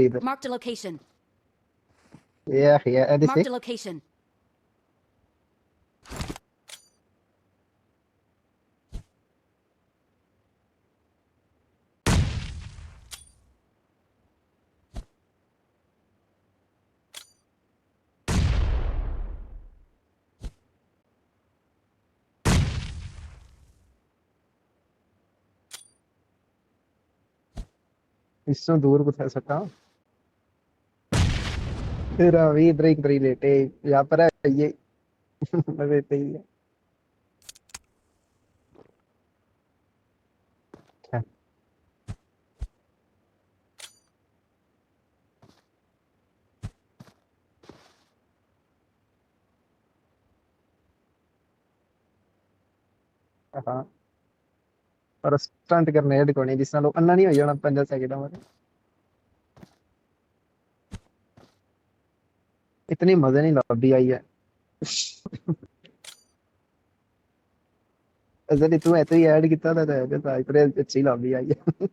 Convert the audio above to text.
इधर। Marked a location. ये ऐसे Marked a location. इससे दूर कुछ सका फिर अभी इधर ही लेटे यहाँ पर है ये लेते ही है। अच्छा, हाँ पर स्टंट करने हेड कोनी जिस नाल अन्ना नहीं हो जाना 5 सेकंड में। इतनी मजे नहीं लॉबी आई है। अगर तू ऐसे ही ऐड किया था तो इतनी अच्छी लॉबी आई है।